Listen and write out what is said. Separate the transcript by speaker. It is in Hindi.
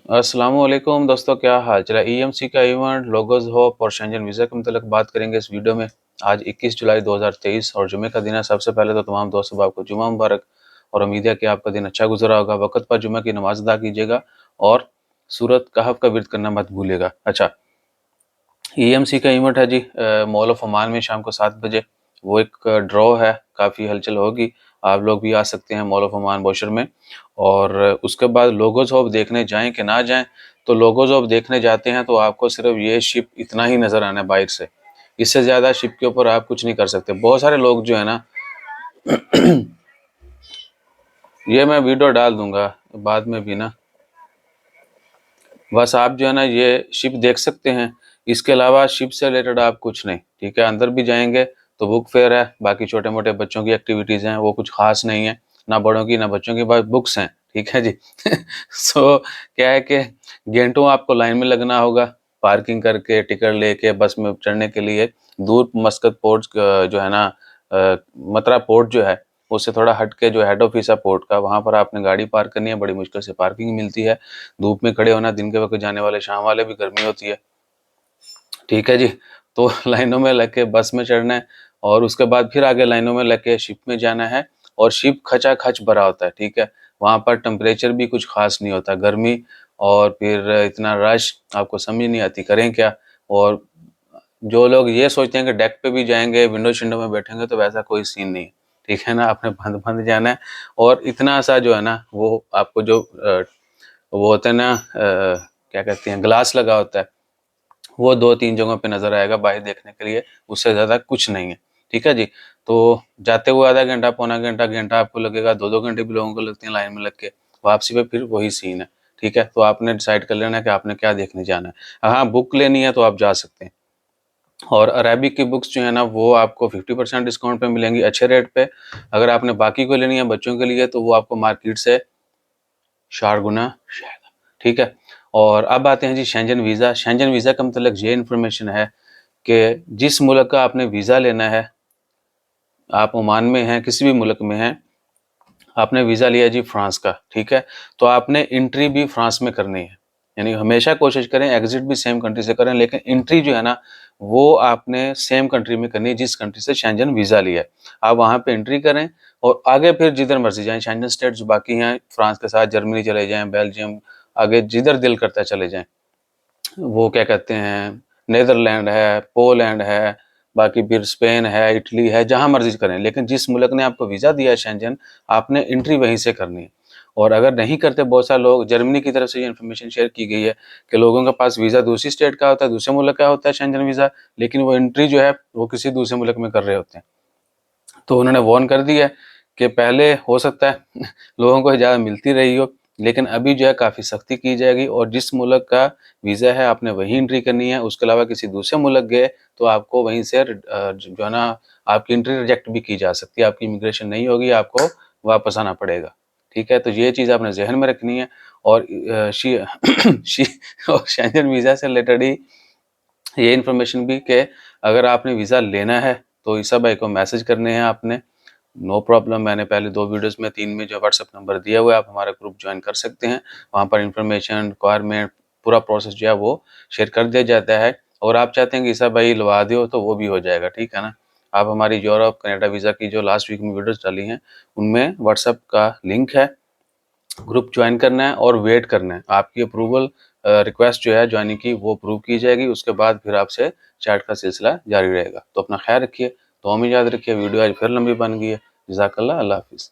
Speaker 1: अस्सलामुअलैकुम दोस्तों, क्या हाल चल है। ईएमसी का इवेंट, लोगोज होप और शेंजन वीज़ा के मतलब बात करेंगे इस वीडियो में। आज 21 जुलाई 2023 और जुमे का दिन है। सबसे पहले तो तमाम दोस्तों आपको जुमा मुबारक और उम्मीद है कि आपका दिन अच्छा गुजरा होगा। वक्त पर जुमे की नमाज अदा कीजिएगा और सूरत कहफ का विर्द करना मत भूलिएगा। अच्छा, ईएमसी का इवेंट है जी मॉल ऑफ ओमान में शाम को 7 बजे। वो एक ड्रॉ है, काफ़ी हलचल होगी। आप लोग भी आ सकते हैं मॉल ऑफ ओमान बोशर में। और उसके बाद लोगोज ऑफ देखने जाएं कि ना जाएं, तो लोगोज ऑफ देखने जाते हैं तो आपको सिर्फ ये शिप इतना ही नज़र आना है बाहर से। इससे ज़्यादा शिप के ऊपर आप कुछ नहीं कर सकते। बहुत सारे लोग जो है ना ये मैं वीडियो डाल दूंगा बाद में भी ना, बस आप जो है ना ये शिप देख सकते हैं। इसके अलावा शिप से रिलेटेड आप कुछ नहीं, ठीक है। अंदर भी जाएंगे तो बुक फेयर है, बाकी छोटे मोटे बच्चों की एक्टिविटीज़ हैं, वो कुछ खास नहीं है, ना बड़ों की ना बच्चों की, बस बुक्स हैं, ठीक है जी। सो क्या है कि घंटों आपको लाइन में लगना होगा, पार्किंग करके टिकट लेके बस में चढ़ने के लिए। दूर मस्कत पोर्ट जो है ना, मतरा पोर्ट जो है उससे थोड़ा हट के जो हेड ऑफिस है पोर्ट का, वहाँ पर आपने गाड़ी पार्क करनी है। बड़ी मुश्किल से पार्किंग मिलती है। धूप में खड़े होना, दिन के वक्त जाने वाले, शाम वाले भी गर्मी होती है, ठीक है जी। तो लाइनों में लग के बस में चढ़ना है और उसके बाद फिर आगे लाइनों में लग के शिप में जाना है। और शिप खचा खच भरा होता है, ठीक है। वहाँ पर टेम्परेचर भी कुछ खास नहीं होता, गर्मी और फिर इतना रश, आपको समझ नहीं आती करें क्या। और जो लोग ये सोचते हैं कि डेक पे भी जाएंगे, विंडो शिंडो में बैठेंगे, तो वैसा कोई सीन नहीं है, ठीक है ना। आपने बंद बंद जाना है। और इतना सा जो है ना, वो आपको जो वो होता है ना, क्या कहते हैं, ग्लास लगा होता है, वो 2-3 जगहों पे नजर आएगा बाहर देखने के लिए, उससे ज़्यादा कुछ नहीं है, ठीक है जी। तो जाते हुए आधा घंटा, पौना घंटा, घंटा आपको लगेगा, 2-2 घंटे भी लोगों को लगते हैं लाइन में लग के। वापसी पे फिर वही सीन है, ठीक है। तो आपने डिसाइड कर लेना है कि आपने क्या देखने जाना है। हाँ, बुक लेनी है तो आप जा सकते हैं। और अरेबिक की बुक्स जो है ना, वो आपको 50% डिस्काउंट पे मिलेंगी, अच्छे रेट पे। अगर आपने बाकी को लेनी है बच्चों के लिए, तो वो आपको मार्केट से 4 गुना शायद, ठीक है। और अब आते हैं जी शेंजन वीज़ा। शेंजन वीज़ा का मतलब ये इन्फॉर्मेशन है कि जिस मुल्क का आपने वीज़ा लेना है, आप ओमान में हैं, किसी भी मुल्क में हैं, आपने वीज़ा लिया जी फ्रांस का, ठीक है। तो आपने एंट्री भी फ्रांस में करनी है। यानी हमेशा कोशिश करें एग्जिट भी सेम कंट्री से करें, लेकिन एंट्री जो है ना, वो आपने सेम कंट्री में करनी है जिस कंट्री से शेंजन वीज़ा लिया है। आप वहाँ पे एंट्री करें और आगे फिर जिधर मर्जी जाएं। शेंजन स्टेट जो बाकी हैं फ्रांस के साथ, जर्मनी चले जाएं, बेल्जियम, आगे जिधर दिल करता है चले जाएं। वो क्या कहते हैं, नीदरलैंड है, पोलैंड है, बाकी फिर स्पेन है, इटली है, जहाँ मर्जी करें, लेकिन जिस मुल्क ने आपको वीज़ा दिया है शेंजन, आपने एंट्री वहीं से करनी है। और अगर नहीं करते, बहुत सारे लोग, जर्मनी की तरफ से ये इन्फॉर्मेशन शेयर की गई है कि लोगों के पास वीज़ा दूसरी स्टेट का होता है, दूसरे मुल्क का होता है शेंजन वीज़ा, लेकिन वो एंट्री जो है वो किसी दूसरे मुल्क में कर रहे होते हैं। तो उन्होंने वार्न कर दिया है कि पहले हो सकता है लोगों को इजाज़त मिलती रही हो, लेकिन अभी जो है काफ़ी सख्ती की जाएगी और जिस मुल्क का वीज़ा है आपने वहीं एंट्री करनी है। उसके अलावा किसी दूसरे मुल्क गए तो आपको वहीं से जो है ना, आपकी एंट्री रिजेक्ट भी की जा सकती है, आपकी इमिग्रेशन नहीं होगी, आपको वापस आना पड़ेगा, ठीक है। तो ये चीज़ आपने जहन में रखनी है। और और शेंजन वीज़ा से रिलेटेड ही ये इन्फॉर्मेशन भी कि अगर आपने वीज़ा लेना है तो ईसा भाई को मैसेज करने हैं आपने, नो प्रॉब्लम। मैंने पहले 2 वीडियोस में, 3 में जो व्हाट्सएप नंबर दिया हुआ है, आप हमारा ग्रुप ज्वाइन कर सकते हैं। वहाँ पर इन्फॉर्मेशन, रिक्वायरमेंट, पूरा प्रोसेस जो है वो शेयर कर दिया जाता है। और आप चाहते हैं कि ईसा भाई लवा दो तो वो भी हो जाएगा, ठीक है ना। आप हमारी यूरोप कनाडा वीज़ा की जो लास्ट वीक में वीडियोस डाली हैं, उनमें व्हाट्सएप का लिंक है, ग्रुप ज्वाइन करना है और वेट करना है। आपकी अप्रूवल रिक्वेस्ट जो है ज्वाइनिंग की, वो अप्रूव की जाएगी। उसके बाद फिर आपसे चैट का सिलसिला जारी रहेगा। तो अपना ख्याल रखिए, दुआ में याद रखिए। वीडियो आज फिर लंबी बन गई है। जज़ाकल्लाह, अल्लाह हाफ़िज़।